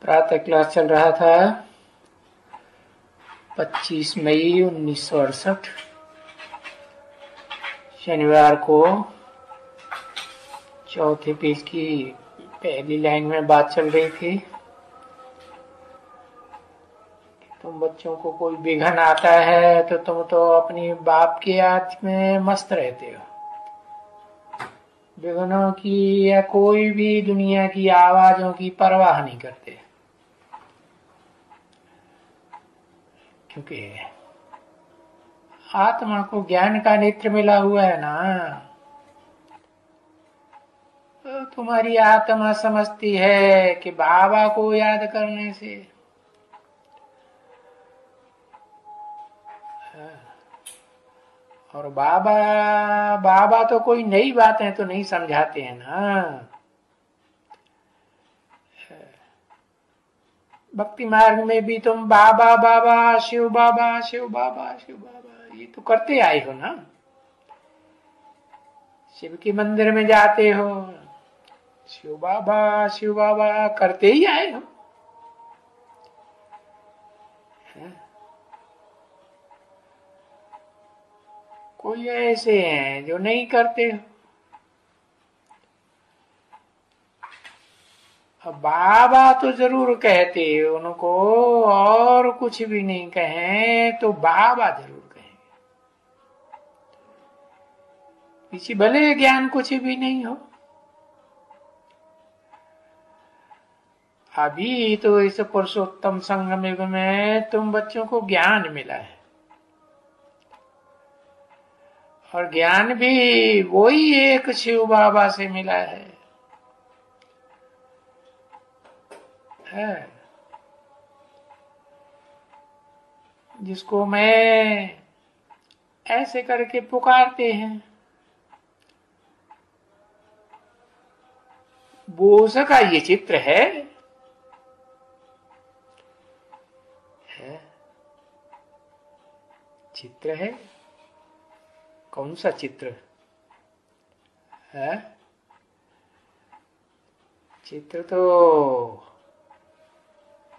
प्रातः क्लास चल रहा था 25 मई 1968 शनिवार को। चौथे पेज की पहली लाइन में बात चल रही थी। तुम बच्चों को कोई विघन आता है तो तुम तो अपनी बाप की याद में मस्त रहते हो। विघ्नों की या कोई भी दुनिया की आवाजों की परवाह नहीं करते, क्योंकि आत्मा को ज्ञान का नेत्र मिला हुआ है ना। तो तुम्हारी आत्मा समझती है कि बाबा को याद करने से और बाबा बाबा तो कोई नई बातें तो नहीं समझाते हैं ना। भक्ति मार्ग में भी तुम बाबा बाबा शिव बाबा शिव बाबा शिव बाबा ये तो करते आए हो ना। शिव के मंदिर में जाते हो, शिव बाबा करते ही आए हो। कोई ऐसे हैं जो नहीं करते हो। अब बाबा तो जरूर कहते उनको, और कुछ भी नहीं कहें तो बाबा जरूर कहेंगे। पीछे भले ज्ञान कुछ भी नहीं हो। अभी तो इस पुरुषोत्तम संगम युग में तुम बच्चों को ज्ञान मिला है, और ज्ञान भी वही एक शिव बाबा से मिला है। जिसको मैं ऐसे करके पुकारते हैं, बोस का ये चित्र है। चित्र है, कौन सा चित्र है? चित्र तो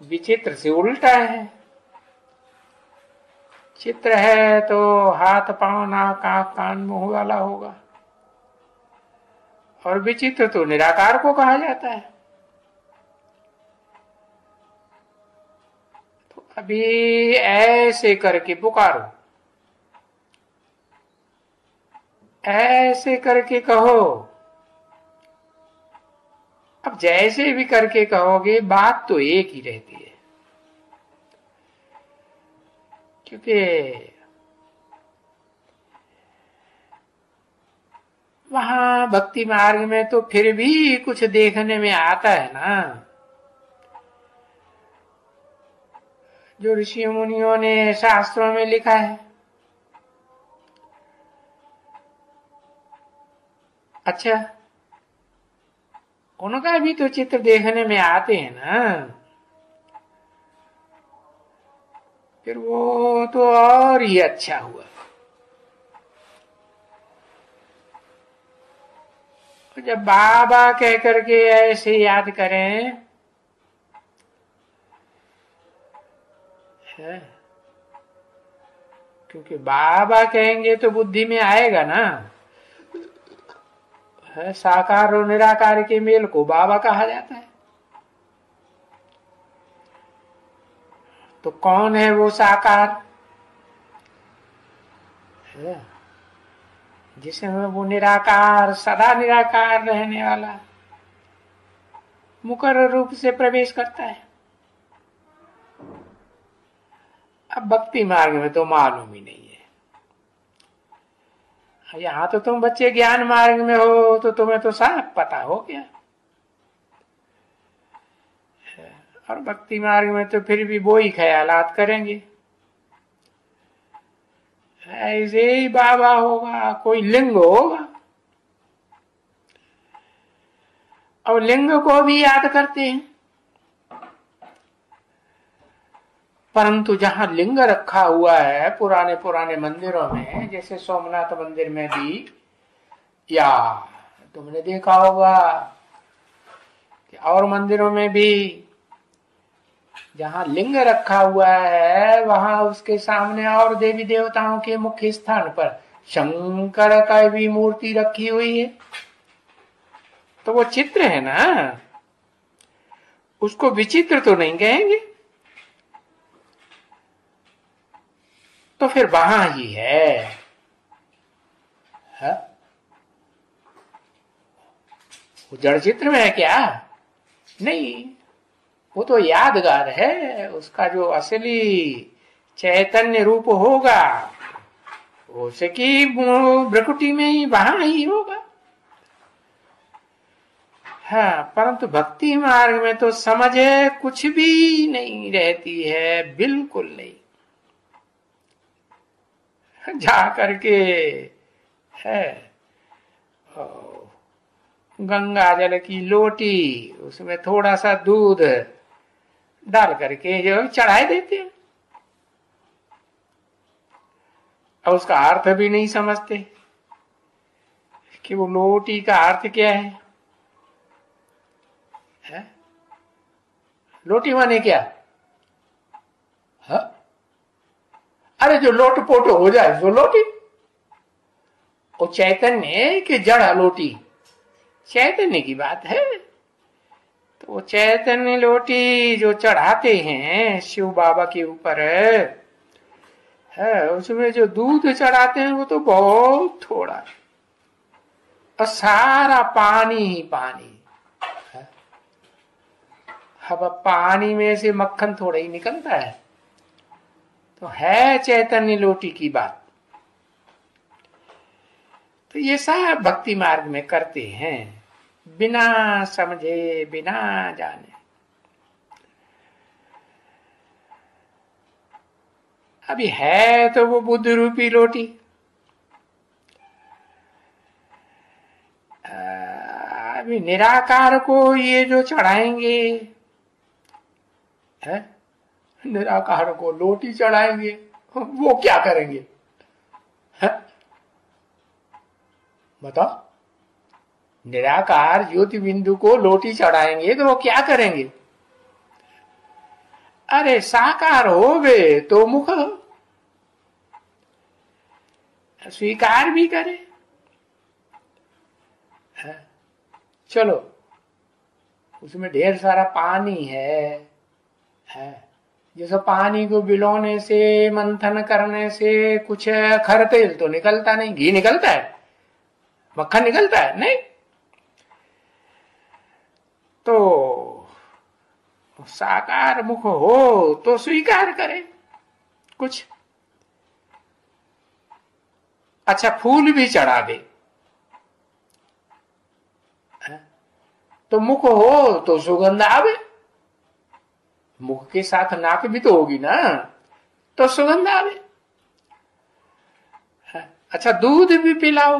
विचित्र से उल्टा है। चित्र है तो हाथ पांव नाक आंख कान मुंह वाला होगा, और विचित्र तो निराकार को कहा जाता है। तो अभी ऐसे करके पुकारो, ऐसे करके कहो। अब जैसे भी करके कहोगे बात तो एक ही रहती है, क्योंकि वहां भक्ति मार्ग में तो फिर भी कुछ देखने में आता है ना। जो ऋषि मुनियों ने शास्त्रों में लिखा है। अच्छा, उनका भी तो चित्र देखने में आते हैं ना। फिर वो तो और ही अच्छा हुआ। जब बाबा कह करके ऐसे याद करें, क्योंकि बाबा कहेंगे तो बुद्धि में आएगा ना। साकार और निराकार के मेल को बाबा कहा जाता है। तो कौन है वो साकार? जिसमें वो निराकार, सदा निराकार रहने वाला मुकर्रर रूप से प्रवेश करता है। अब भक्ति मार्ग में तो मालूम ही नहीं है। यहां तो तुम बच्चे ज्ञान मार्ग में हो तो तुम्हें तो साफ पता हो गया, और भक्ति मार्ग में तो फिर भी वो ही ख्यालात करेंगे। ऐसे ही बाबा होगा, कोई लिंग होगा, और लिंग को भी याद करते हैं। परंतु जहां लिंग रखा हुआ है पुराने पुराने मंदिरों में, जैसे सोमनाथ मंदिर में भी, या तुमने देखा होगा कि और मंदिरों में भी जहाँ लिंग रखा हुआ है वहां उसके सामने और देवी देवताओं के मुख्य स्थान पर शंकर का भी मूर्ति रखी हुई है। तो वो चित्र है ना, उसको विचित्र तो नहीं कहेंगे। तो फिर वहां ही है, वो जड़ चित्र में है क्या? नहीं, वो तो यादगार है। उसका जो असली चैतन्य रूप होगा उसकी भ्रकुटी में ही वहां ही होगा। हाँ, परंतु भक्ति मार्ग में तो समझ कुछ भी नहीं रहती है, बिल्कुल नहीं। जा करके है गंगा जल की लोटी, उसमें थोड़ा सा दूध डाल करके जो चढ़ाए देते हैं, और उसका अर्थ भी नहीं समझते कि वो लोटी का अर्थ क्या है? लोटी माने क्या? अरे जो लोट पोट हो जाए वो लोटी। वो चैतन्य कि जड़ लोटी, चैतन्य की बात है। तो वो चैतन्य लोटी जो चढ़ाते हैं शिव बाबा के ऊपर है, उसमें जो दूध चढ़ाते हैं वो तो बहुत थोड़ा, और सारा पानी ही पानी है। अब पानी में से मक्खन थोड़ा ही निकलता है। तो है चैतन्य लोटी की बात। तो ये सब भक्ति मार्ग में करते हैं, बिना समझे बिना जाने। अभी है तो वो बुद्ध रूपी लोटी, अभी निराकार को ये जो चढ़ाएंगे है, निराकार को लोटी चढ़ाएंगे, वो क्या करेंगे? है? बताओ, निराकार ज्योति बिंदु को लोटी चढ़ाएंगे तो वो क्या करेंगे? अरे साकार होवे तो मुख स्वीकार भी करे। चलो, उसमें ढेर सारा पानी है, जैसे पानी को बिलोने से, मंथन करने से कुछ खर तेल तो निकलता नहीं। घी निकलता है, मक्खन निकलता है नहीं। तो साकार मुख हो तो स्वीकार करे कुछ। अच्छा, फूल भी चढ़ा दे तो मुख हो तो सुगंध आवे। मुख के साथ नाक भी तो होगी ना, तो सुगंध आवे। अच्छा, दूध भी पिलाओ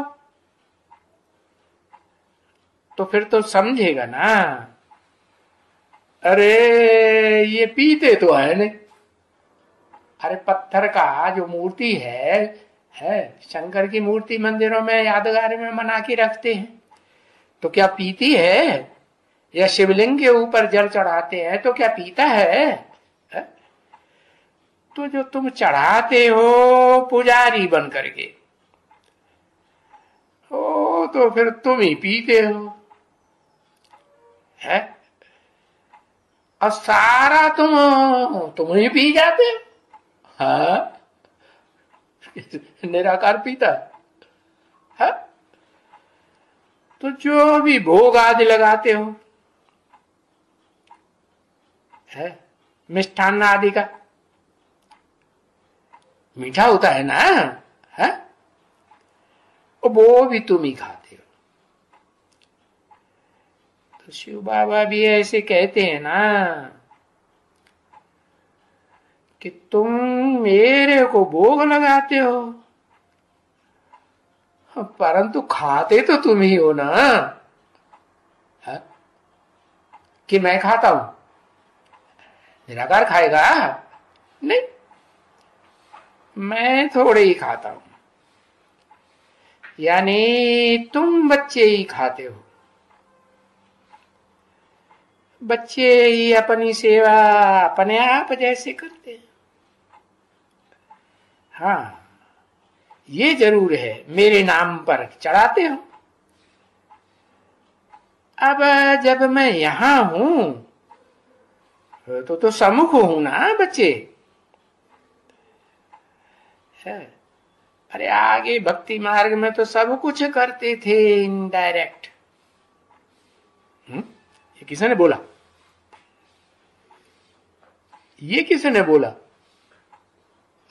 तो फिर तो समझेगा ना, अरे ये पीते तो है नहीं। अरे पत्थर का जो मूर्ति है शंकर की मूर्ति मंदिरों में यादगार में बना के रखते हैं, तो क्या पीती है? या शिवलिंग के ऊपर जल चढ़ाते हैं तो क्या पीता है? तो जो तुम चढ़ाते हो पुजारी बन करके, ओ तो फिर तुम ही पीते हो है, और सारा तुम ही पी जाते हो। हाँ, निराकार पीता है? तो जो भी भोग आदि लगाते हो है, मिष्ठान्न आदि का मीठा होता है ना, है? वो भी तुम ही खाते हो। तो शिव बाबा भी ऐसे कहते हैं ना कि तुम मेरे को भोग लगाते हो, परंतु खाते तो तुम ही हो ना, है? कि मैं खाता हूं? निराकार खाएगा नहीं, मैं थोड़े ही खाता हूं। यानी तुम बच्चे ही खाते हो, बच्चे ही अपनी सेवा अपने आप जैसे करते हैं। हाँ, ये जरूर है मेरे नाम पर चढ़ाते हो। अब जब मैं यहां हूं तो सम्मुख हूं ना बच्चे। है। अरे आगे भक्ति मार्ग में तो सब कुछ करते थे इनडायरेक्ट। ये किसने बोला? ये किसने बोला?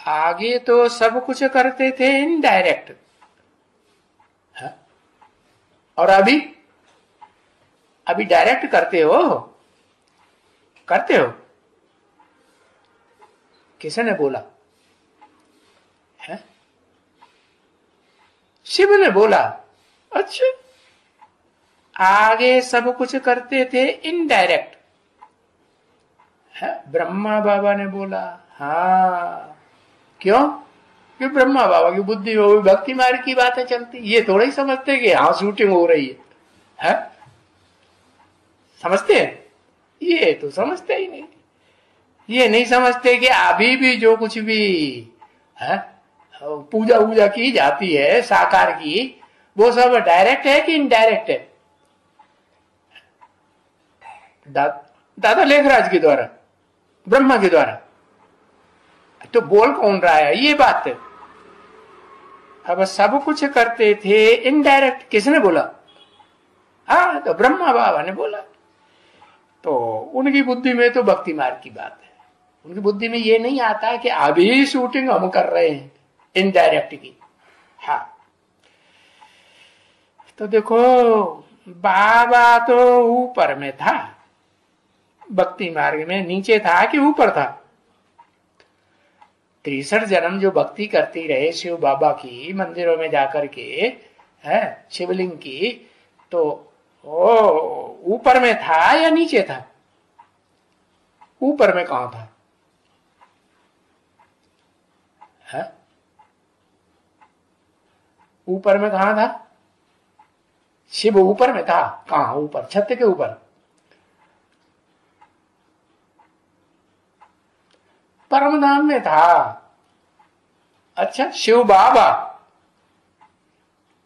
आगे तो सब कुछ करते थे इनडायरेक्ट। और अभी अभी डायरेक्ट करते हो? करते हो? किसने बोला? है? शिव ने बोला। अच्छा, आगे सब कुछ करते थे इनडायरेक्ट। है, ब्रह्मा बाबा ने बोला। हाँ, क्यों? क्यों ब्रह्मा बाबा की बुद्धि में वो भक्ति मार्ग की बातें चलती। ये थोड़ा ही समझते कि हाँ शूटिंग हो रही है? समझते हैं? ये तो समझते ही नहीं। ये नहीं समझते कि अभी भी जो कुछ भी है पूजा वूजा की जाती है साकार की, वो सब डायरेक्ट है कि इनडायरेक्ट है? दादा लेखराज के द्वारा, ब्रह्मा के द्वारा। तो बोल कौन रहा है ये बात? अब सब कुछ करते थे इनडायरेक्ट, किसने बोला? हाँ, तो ब्रह्मा बाबा ने बोला। तो उनकी बुद्धि में तो भक्ति मार्ग की बात है। उनकी बुद्धि में ये नहीं आता कि अभी शूटिंग हम कर रहे हैं इनडायरेक्ट की। हाँ, तो देखो बाबा तो ऊपर में था, भक्ति मार्ग में नीचे था कि ऊपर था? 63 जन्म जो भक्ति करती रहे शिव बाबा की, मंदिरों में जाकर के है शिवलिंग की, तो ओ ऊपर में था या नीचे था? ऊपर में कहां था? है? ऊपर में कहां था? शिव ऊपर में था? कहां ऊपर? छत के ऊपर? परमधाम में था। अच्छा, शिव बाबा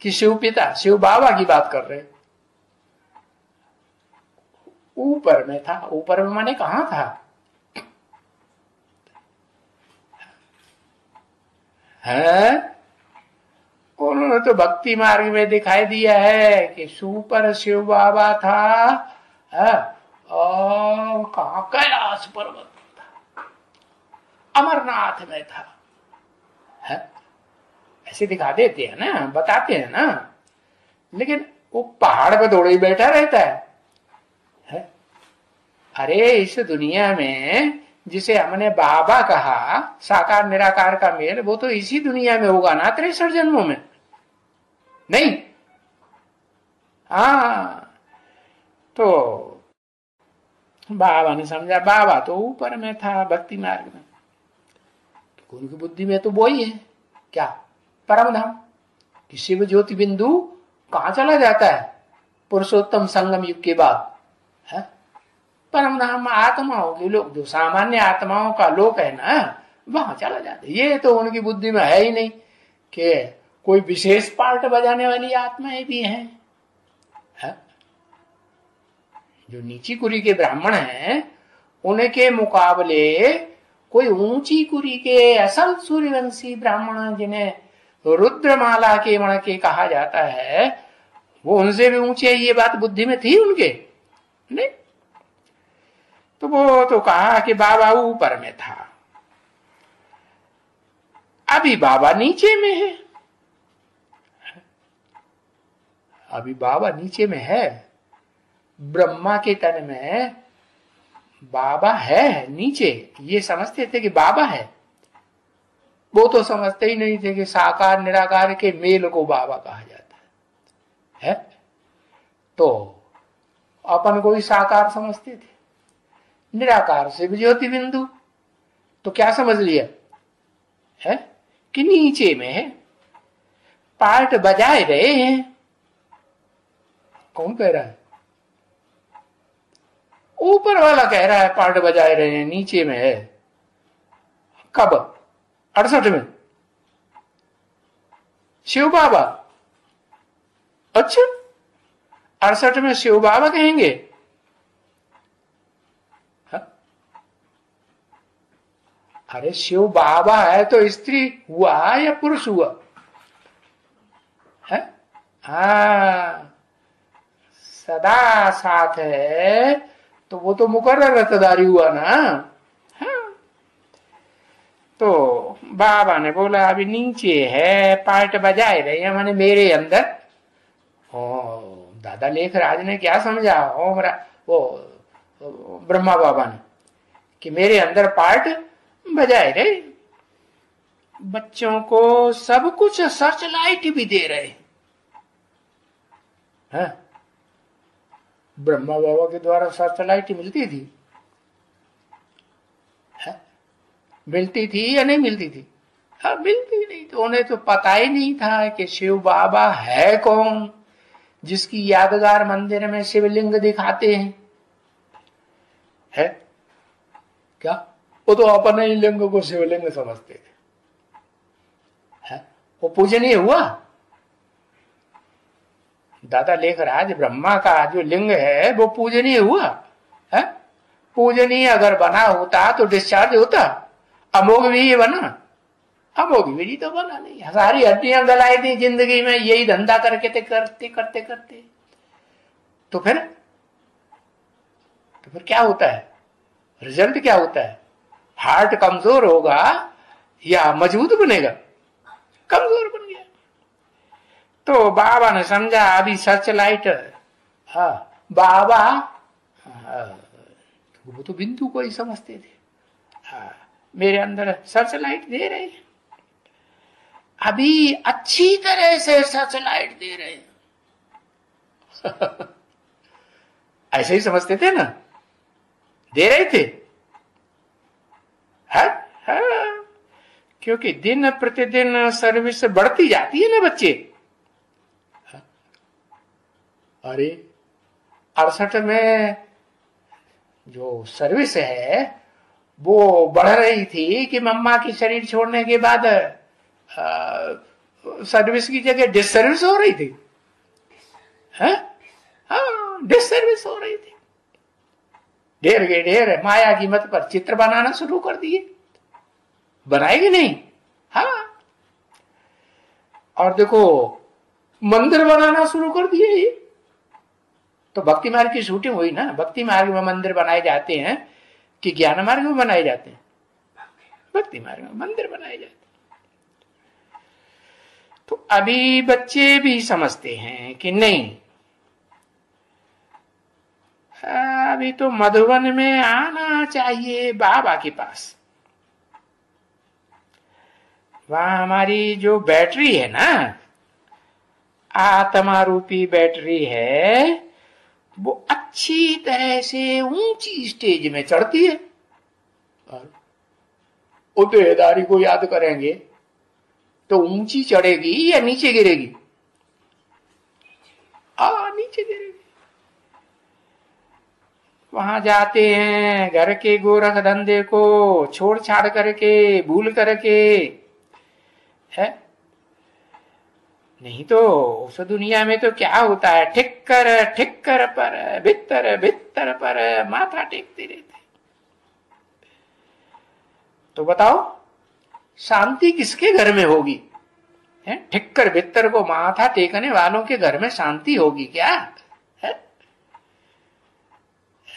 कि शिव पिता? शिव बाबा की बात कर रहे। ऊपर में था। ऊपर में माने कहां था? है? उन्होंने तो भक्ति मार्ग में दिखाई दिया है कि सुपर शिव बाबा था। है? और कहा? कैलाश पर्वत था, अमरनाथ में था। है? ऐसे दिखा देते हैं ना, बताते हैं ना, लेकिन वो पहाड़ पे थोड़ा ही बैठा रहता है? अरे इस दुनिया में जिसे हमने बाबा कहा, साकार निराकार का मेल, वो तो इसी दुनिया में होगा ना 63 जन्मों में? नहीं? हाँ, तो बाबा ने समझा बाबा तो ऊपर में था भक्ति मार्ग में। उनकी बुद्धि में तो वो ही है क्या? परम धाम कि शिव ज्योति बिंदु कहां चला जाता है पुरुषोत्तम संगम युग के बाद? है? परम धाम आत्माओं के लोग, जो सामान्य आत्माओं का लोक है ना, वहां चला जाता है। ये तो उनकी बुद्धि में है ही नहीं कि कोई विशेष पार्ट बजाने वाली आत्माएं भी हैं। है? जो नीची कुरी के ब्राह्मण हैं, उनके मुकाबले कोई ऊंची कुरी के असल सूर्यवंशी ब्राह्मण, जिन्हें रुद्रमाला के मण के कहा जाता है, वो उनसे भी ऊंचे। ये बात बुद्धि में थी उनके? नहीं। तो वो तो कहा कि बाबा ऊपर में था, अभी बाबा नीचे में है। अभी बाबा नीचे में है। ब्रह्मा के तन में बाबा है नीचे, ये समझते थे कि बाबा है। वो तो समझते ही नहीं थे कि साकार निराकार के मेल को बाबा कहा जाता है? तो अपन को ही साकार समझते थे, निराकार से भी ज्योति बिंदु। तो क्या समझ लिया है कि नीचे में है, पार्ट बजाए रहे हैं। कौन कह रहा है? ऊपर वाला कह रहा है पार्ट बजाए रहे हैं, नीचे में है। कब? 68 में शिव बाबा। अच्छा, 68 में शिव बाबा कहेंगे? हा? अरे शिव बाबा है तो स्त्री हुआ या पुरुष हुआ है? हाँ, सदा साथ है तो वो तो मुकर्रर रतदारी हुआ ना। हाँ। तो बाबा ने बोला अभी नीचे है, पार्ट बजाए रहे हैं, माने मेरे अंदर। ओ दादा लेखराज ने क्या समझा, वो ब्रह्मा बाबा ने, कि मेरे अंदर पार्ट बजाए रहे। बच्चों को सब कुछ सर्च लाइट भी दे रहे हैं। ब्रह्मा बाबा के द्वारा सर्च लाइट मिलती थी, है? मिलती थी या नहीं मिलती थी? हाँ, मिलती नहीं। तो उन्हें तो पता ही नहीं था कि शिव बाबा है कौन, जिसकी यादगार मंदिर में शिवलिंग दिखाते हैं। है क्या? वो तो अपने ही लिंग को शिवलिंग समझते थे। है? वो पूजनीय हुआ? दादा लेखराज ब्रह्मा का जो लिंग है वो पूजनीय हुआ है? पूजनीय अगर बना होता तो डिस्चार्ज होता। अमोघ भी ये बना? अमोघ भी तो बना नहीं। सारी हड्डियां गलाई थी जिंदगी में यही धंधा करके करते करते करते। तो फिर क्या होता है? रिजल्ट क्या होता है? हार्ट कमजोर होगा या मजबूत बनेगा? कमजोर बन गया। तो बाबा ने समझा अभी सर्च लाइट। हाँ, बाबा वो तो बिंदु को ही समझते थे। हाँ, मेरे अंदर सर्च लाइट दे रहे हैं, अभी अच्छी तरह से सर्च लाइट दे रहे हैं। ऐसे ही समझते थे ना, दे रहे थे। हाँ, हाँ, क्योंकि दिन प्रतिदिन सर्विस बढ़ती जाती है ना बच्चे। अरे 68 में जो सर्विस है वो बढ़ रही थी कि मम्मा की शरीर छोड़ने के बाद सर्विस की जगह डिसर्विस हो रही थी। हाँ, डिसर्विस हो रही थी। ढेर के ढेर माया की मत पर चित्र बनाना शुरू कर दिए। बनाएगी नहीं? हाँ, और देखो मंदिर बनाना शुरू कर दिए। तो भक्ति मार्ग की शूटिंग हुई ना। भक्ति मार्ग में मंदिर बनाए जाते हैं कि ज्ञान मार्ग में बनाए जाते हैं? भक्ति मार्ग में मंदिर बनाए जाते हैं। तो अभी बच्चे भी समझते हैं कि नहीं, अभी तो मधुबन में आना चाहिए बाबा के पास। वहां हमारी जो बैटरी है ना, आत्मा रूपी बैटरी है, वो अच्छी तरह से ऊंची स्टेज में चढ़ती है। उदेदारी को याद करेंगे तो ऊंची चढ़ेगी या नीचे गिरेगी? नीचे गिरेगी। वहां जाते हैं घर के गोरख धंधे को छोड़ छाड़ करके, भूल करके, है? नहीं तो उस दुनिया में तो क्या होता है, ठिक्कर पर भित्तर पर माथा टेकते रहते। तो बताओ शांति किसके घर में होगी? है? ठिक्कर भित्तर को माथा टेकने वालों के घर में शांति होगी क्या? है?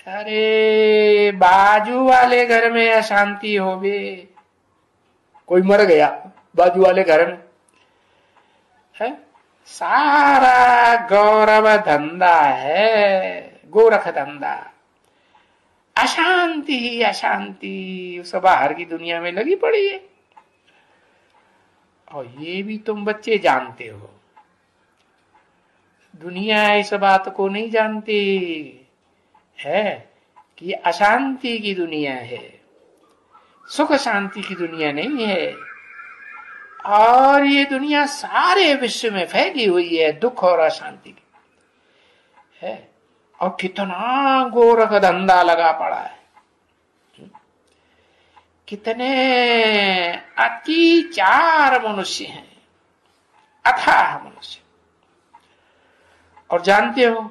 अरे बाजू वाले घर में अशांति होवे। कोई मर गया बाजू वाले घर में, है? सारा गौरव धंधा है, गोरख धंधा। अशांति ही अशांति उस बाहर की दुनिया में लगी पड़ी है। और ये भी तुम बच्चे जानते हो, दुनिया इस बात को नहीं जानती है कि अशांति की दुनिया है, सुख शांति की दुनिया नहीं है। और ये दुनिया सारे विश्व में फैली हुई है दुख और अशांति की, है। और कितना गोरख धंधा लगा पड़ा है, कितने अत्याचार मनुष्य हैं, अथाह मनुष्य। और जानते हो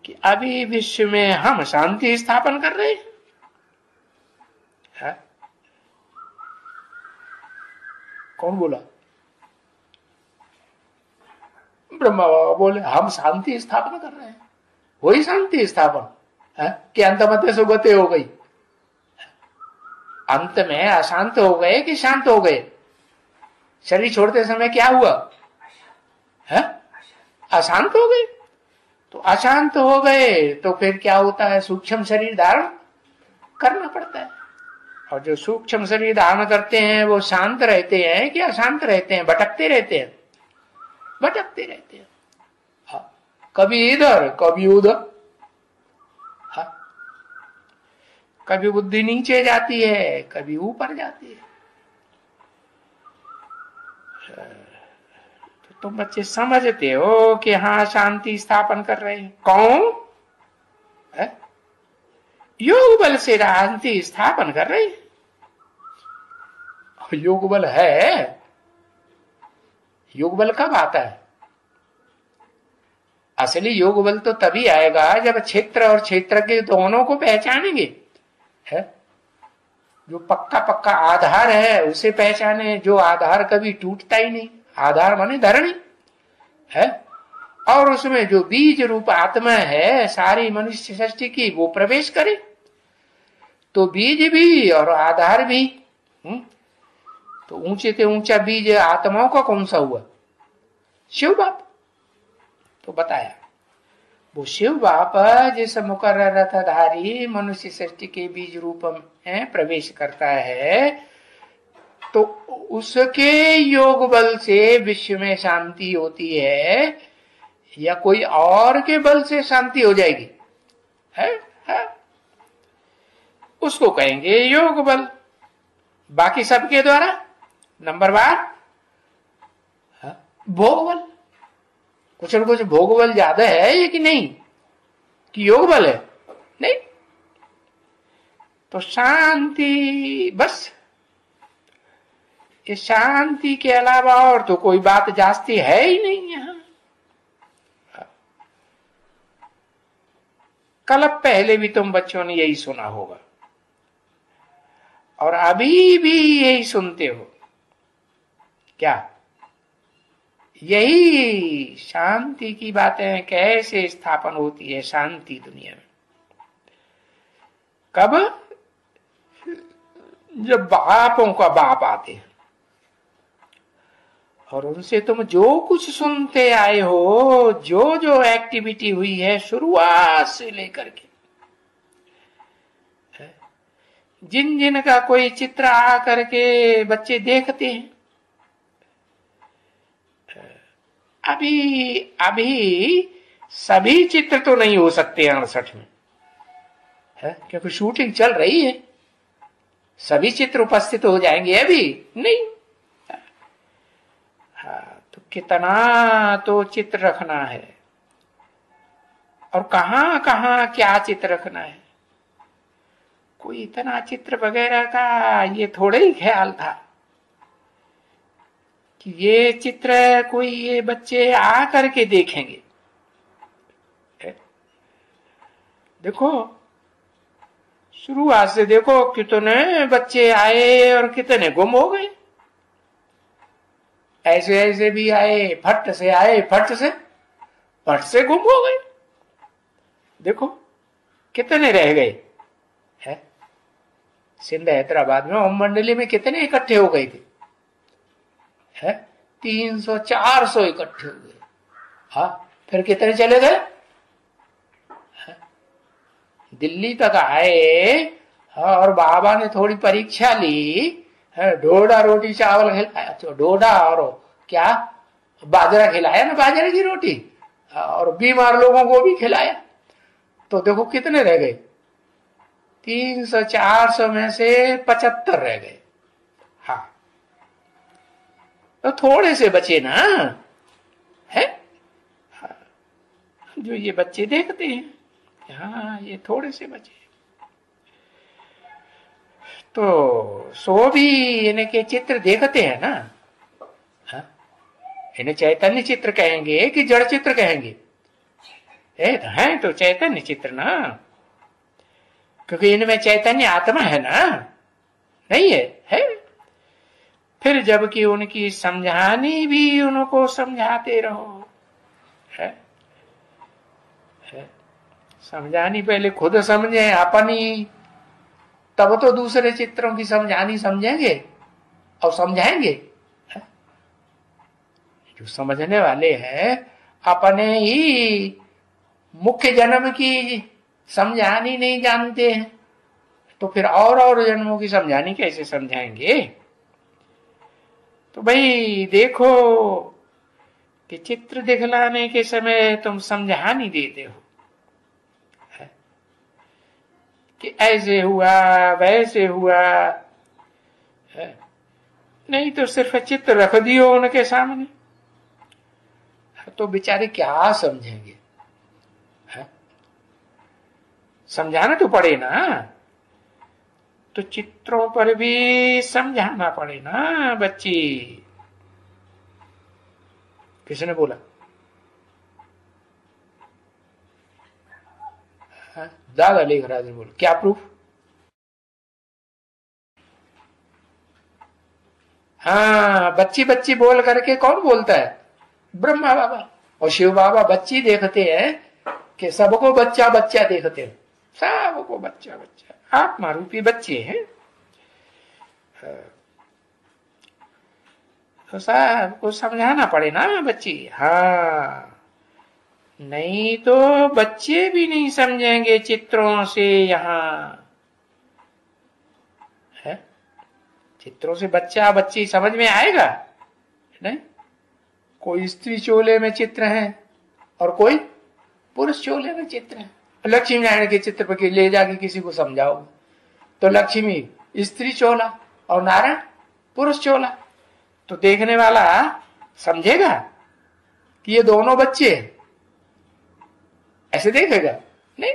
कि अभी विश्व में हम शांति स्थापन कर रहे हैं, है? कौन बोला? ब्रह्मा बाबा बोले हम शांति स्थापना कर रहे हैं। वही शांति स्थापन है कि अंत मध्य सुगति हो गई, अंत में अशांत हो गए कि शांत हो गए? शरीर छोड़ते समय क्या हुआ है? अशांत हो गए। तो अशांत हो गए तो फिर क्या होता है? सूक्ष्म शरीर धारण करना पड़ता है। और जो सूक्ष्म शरीर धारण करते हैं वो शांत रहते हैं कि अशांत रहते हैं? भटकते रहते हैं, भटकते रहते हैं। हाँ, कभी इधर कभी उधर। हाँ, कभी बुद्धि नीचे जाती है, कभी ऊपर जाती है। तो तुम बच्चे समझते हो कि हाँ शांति स्थापन कर रहे हैं। कौन है? योग बल से शांति स्थापन कर रहे हैं। योग बल है। योग बल कब आता है? असली योग बल तो तभी आएगा जब क्षेत्र और क्षेत्रज्ञ दोनों को पहचानेंगे, है? जो पक्का पक्का आधार है उसे पहचाने, जो आधार कभी टूटता ही नहीं। आधार माने धरणी है, और उसमें जो बीज रूप आत्मा है सारी मनुष्य सृष्टि की, वो प्रवेश करे तो बीज भी और आधार भी। तो ऊंचे से ऊंचा बीज आत्माओं का कौन सा हुआ? शिव बाप। तो बताया वो शिव बाप जिस मुकर्रर रथधारी मनुष्य सृष्टि के बीज रूप में प्रवेश करता है, तो उसके योग बल से विश्व में शांति होती है या कोई और के बल से शांति हो जाएगी? है? उसको कहेंगे योग बल। बाकी सबके द्वारा नंबर बार भोग बल। कुछ न कुछ भोग बल ज्यादा है ये कि नहीं, कि योग बल है? नहीं। तो शांति, बस ये शांति के अलावा और तो कोई बात जास्ती है ही नहीं यहां। कल पहले भी तुम बच्चों ने यही सुना होगा और अभी भी यही सुनते हो। क्या? यही शांति की बातें कैसे स्थापन होती है शांति दुनिया में? कब? जब बापों का बाप आते हैं और उनसे तुम जो कुछ सुनते आए हो, जो जो एक्टिविटी हुई है शुरुआत से लेकर के, जिन जिन का कोई चित्र आ करके बच्चे देखते हैं, अभी सभी चित्र तो नहीं हो सकते 68 में, है? क्योंकि शूटिंग चल रही है। सभी चित्र उपस्थित हो जाएंगे अभी नहीं। हाँ, तो कितना तो चित्र रखना है और कहां कहां क्या चित्र रखना है। कोई इतना चित्र वगैरह का ये थोड़ा ही ख्याल था कि ये चित्र कोई ये बच्चे आ करके देखेंगे। देखो शुरुआत से देखो कितने बच्चे आए और कितने गुम हो गए। ऐसे ऐसे भी आए, फट से आए, फट से गुम हो गए। देखो कितने रह गए। है सिंध हैदराबाद में ओम मंडली में कितने इकट्ठे हो गए थे? है 300-400 इकट्ठे हो गए। हाँ, फिर कितने चले गए? दिल्ली तक आए। हाँ, और बाबा ने थोड़ी परीक्षा ली, डोडा रोटी चावल खिलाया। तो डोडा और क्या बाजरा खिलाया ना, बाजरे की रोटी, और बीमार लोगों को भी खिलाया। तो देखो कितने रह गए? 300-400 में से 75 रह गए। हाँ, तो थोड़े से बचे ना, है? हाँ, जो ये बच्चे देखते हैं। हाँ, ये थोड़े से बच्चे तो सो भी इनके चित्र देखते हैं ना। हाँ? इन्हें चैतन्य चित्र कहेंगे कि जड़ चित्र कहेंगे? है तो चैतन्य चित्र ना, क्योंकि इनमें चैतन्य आत्मा है ना, नहीं है? फिर जबकि उनकी समझानी भी उनको समझाते रहो, है? समझानी पहले खुद समझे अपनी, तब तो दूसरे चित्रों की समझानी समझेंगे और समझाएंगे। जो समझने वाले हैं अपने ही मुख्य जन्म की समझानी नहीं जानते हैं, तो फिर और जन्मों की समझानी कैसे समझाएंगे? तो भाई देखो कि चित्र दिखलाने के समय तुम समझानी देते हो कि ऐसे हुआ वैसे हुआ, नहीं तो सिर्फ चित्र रख दियो उनके सामने, तो बेचारे क्या समझेंगे? समझाना तो पड़े ना, तो चित्रों पर भी समझाना पड़े ना बच्ची। किसने बोला? दादा लेखराज ने बोला। क्या प्रूफ? हाँ, बच्ची बच्ची बोल करके कौन बोलता है? ब्रह्मा बाबा और शिव बाबा बच्ची देखते हैं कि सबको बच्चा बच्चा देखते हैं, सबको बच्चा बच्चा, आत्मा रूपी बच्चे हैं। तो सबको समझाना पड़े ना बच्ची। हाँ, नहीं तो बच्चे भी नहीं समझेंगे चित्रों से। यहाँ है चित्रों से बच्चा बच्ची समझ में आएगा नहीं? कोई स्त्री चोले में चित्र है और कोई पुरुष चोले में चित्र है। लक्ष्मी नारायण के चित्र पर ले जाके किसी को समझाओ तो लक्ष्मी स्त्री चोला और नारायण पुरुष चोला, तो देखने वाला समझेगा कि ये दोनों बच्चे हैं? ऐसे देखेगा नहीं।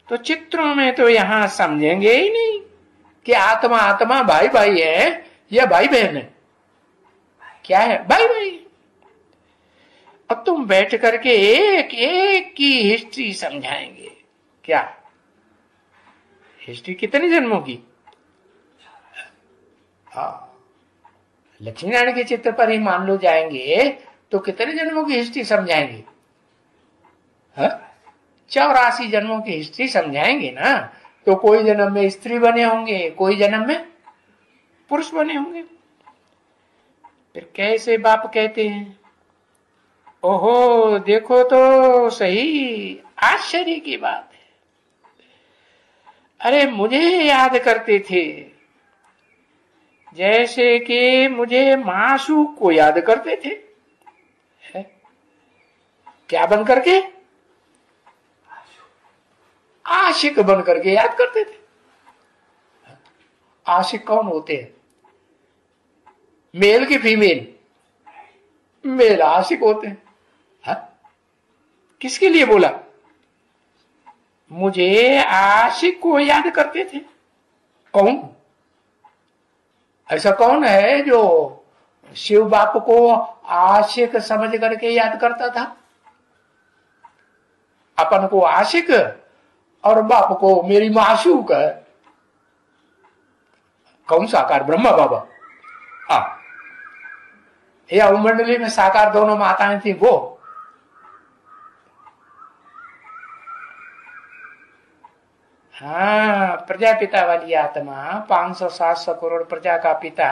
तो चित्रों में तो यहां समझेंगे ही नहीं कि आत्मा आत्मा भाई भाई है या भाई बहन है। क्या है? भाई भाई। अब तुम बैठ करके एक एक की हिस्ट्री समझाएंगे। क्या हिस्ट्री? कितने जन्मों की? हाँ, लक्ष्मी नारायण के चित्र पर ही मान लो जाएंगे तो कितने जन्मों की हिस्ट्री समझाएंगे? 84 जन्मों की हिस्ट्री समझाएंगे ना। तो कोई जन्म में स्त्री बने होंगे, कोई जन्म में पुरुष बने होंगे। फिर कैसे बाप कहते हैं, ओहो देखो तो सही, आश्चर्य की बात है। अरे मुझे याद करते थे जैसे कि मुझे मासूक को याद करते थे। है? क्या बन करके? आशिक बन करके याद करते थे। आशिक कौन होते हैं? मेल की फीमेल? मेल आशिक होते हैं। हा? किसके लिए बोला? मुझे आशिक को याद करते थे। कौन? ऐसा कौन है जो शिव बाप को आशिक समझ करके याद करता था? अपन को आशिक और बाप को मेरी माशूक है। कौन साकार? ब्रह्मा बाबा। या मंडली में साकार दोनों माताएं थी वो। हाँ, प्रजापिता वाली आत्मा, 500-700 करोड़ प्रजा का पिता,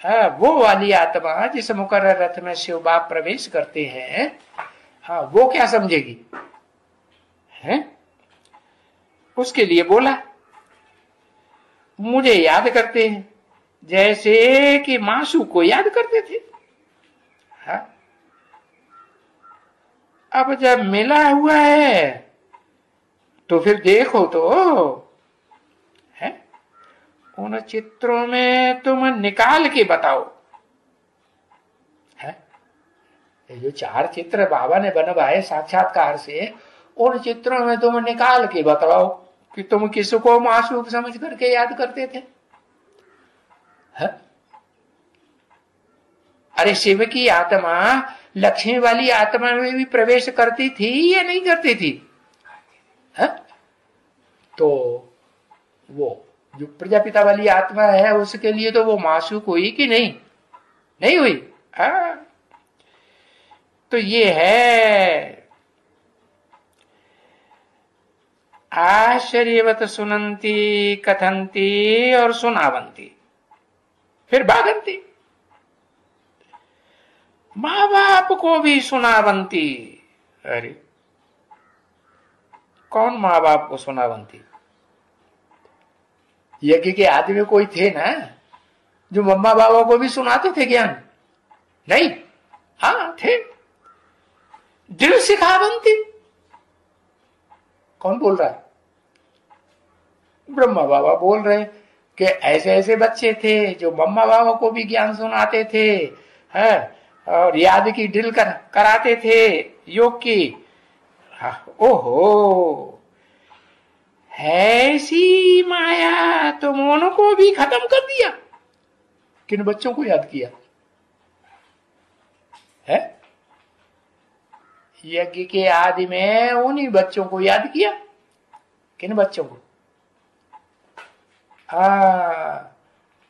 हाँ, वो वाली आत्मा जिस मुकर्रर रथ में शिव बाप प्रवेश करते हैं, हाँ, वो क्या समझेगी? है? उसके लिए बोला मुझे याद करते हैं जैसे कि मासू को याद करते थे। हाँ? अब जब मिला हुआ है तो फिर देखो तो है, उन चित्रों में तुम निकाल के बताओ। है? ये जो 4 चित्र बाबा ने बनवाए साक्षात्कार से, उन चित्रों में तुम निकाल के बताओ कि तुम किसको मासूम समझ करके याद करते थे? है? अरे शिव की आत्मा लक्ष्मी वाली आत्मा में भी प्रवेश करती थी या नहीं करती थी? है? तो वो जो प्रजापिता वाली आत्मा है उसके लिए तो वो मासूक हुई कि नहीं? नहीं हुई। तो ये है आश्चर्यवत सुनंती कथंती और सुनावंती, फिर बागंती। माँ बाप को भी सुनावंती। अरे कौन माँ बाप को सुनावंती? यज्ञ के आदमी कोई थे ना जो मम्मा बाबा को भी सुनाते थे ज्ञान? नहीं। हाँ थे। दिल सिखावंती कौन बोल रहा है? ब्रह्मा बाबा बोल रहे कि ऐसे ऐसे बच्चे थे जो मम्मा बाबा को भी ज्ञान सुनाते थे, है, और याद की ड्रिल कराते थे योग की। ओहो, ऐसी माया तुम उनको भी खत्म कर दिया। किन बच्चों को याद किया है? यज्ञ के आदि में उन्हीं बच्चों को याद किया। किन बच्चों को?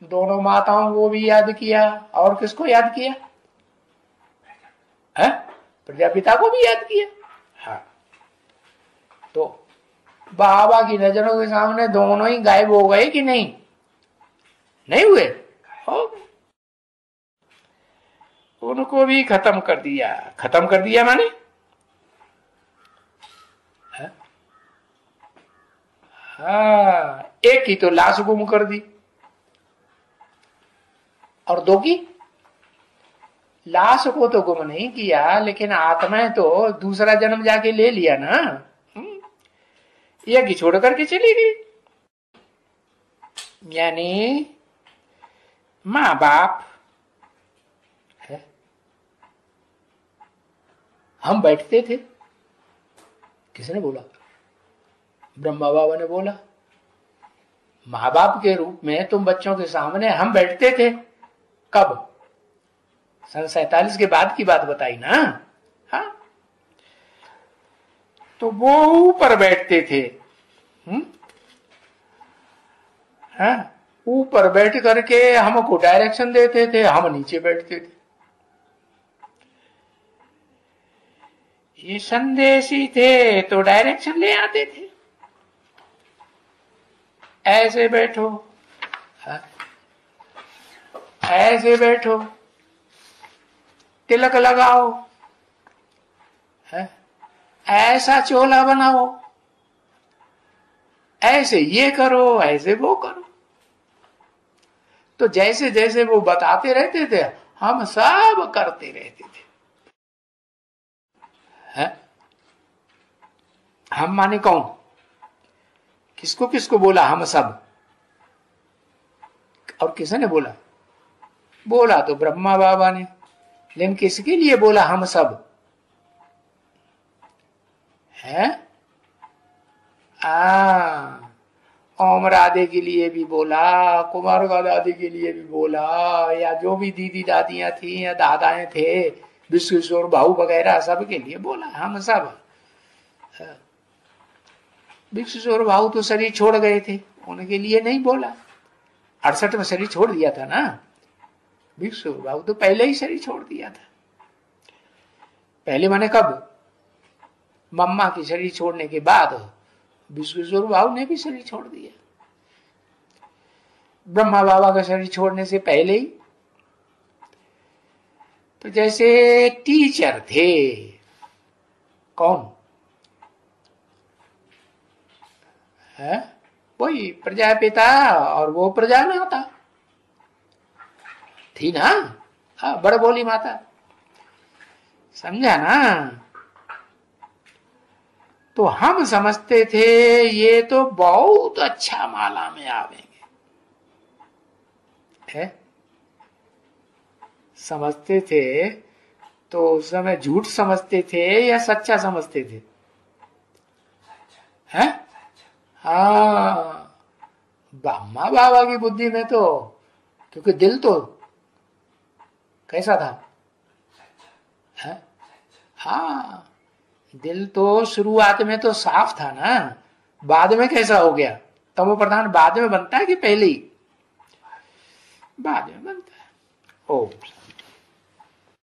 दोनों माताओं को भी याद किया। और किसको याद किया? है? प्रजापिता को भी याद किया। हाँ, तो बाबा की नजरों के सामने दोनों ही गायब हो गए कि नहीं? नहीं हुए? हो गए। उनको भी खत्म कर दिया। खत्म कर दिया माने हाँ, एक की तो लाश गुम कर दी, और 2 की लाश को तो गुम नहीं किया, लेकिन आत्माएं तो दूसरा जन्म जाके ले लिया ना। यज्ञ छोड़ करके चली गई। यानी माँ बाप है। हम बैठते थे, किसने बोला? ब्रह्मा बाबा ने बोला। माँ बाप के रूप में तुम बच्चों के सामने हम बैठते थे। कब? सन 47 के बाद की बात बताई ना। हाँ, तो वो ऊपर बैठते थे। हाँ, ऊपर बैठ करके हमको डायरेक्शन देते थे, हम नीचे बैठते थे। ये संदेशी थे तो डायरेक्शन ले आते थे। ऐसे बैठो, हाँ, ऐसे बैठो, तिलक लगाओ, है, ऐसा चोला बनाओ, ऐसे ये करो, ऐसे वो करो। तो जैसे जैसे वो बताते रहते थे हम सब करते रहते थे। है? हम माने कौन? किसको किसको बोला हम सब? और किसने बोला? बोला तो ब्रह्मा बाबा ने, लेकिन किसके लिए बोला हम सब? है? ओम राधे के लिए भी बोला, कुमार का दादी के लिए भी बोला, या जो भी दीदी दादियां थी या दादाएं थे, विश्वेश्वर भाऊ वगैरह, सब के लिए बोला हम सब। विश्वेश्वर भाऊ तो शरीर छोड़ गए थे, उनके लिए नहीं बोला। 68 में शरीर छोड़ दिया था ना। विश्वेश्वर भाऊ तो पहले ही शरीर छोड़ दिया था। पहले माने कब? मम्मा की शरीर छोड़ने के बाद विश्वेश्वर भाऊ ने भी शरीर छोड़ दिया। ब्रह्मा बाबा का शरीर छोड़ने से पहले ही। तो जैसे टीचर थे, कौन है? वही प्रजापिता, और वो प्रजा माता थी ना। हाँ, बड़ बोली माता, समझा ना। तो हम समझते थे ये तो बहुत अच्छा माला में आवेंगे, है? समझते थे तो उस समय झूठ समझते थे या सच्चा समझते थे? हैं? हाँ, ब्रह्मा बाबा की बुद्धि में तो, क्योंकि दिल तो कैसा था? हैं? हाँ, दिल तो शुरुआत में तो साफ था ना, बाद में कैसा हो गया? तमो प्रधान बाद में बनता है कि पहले ही? बाद में बनता है। ओ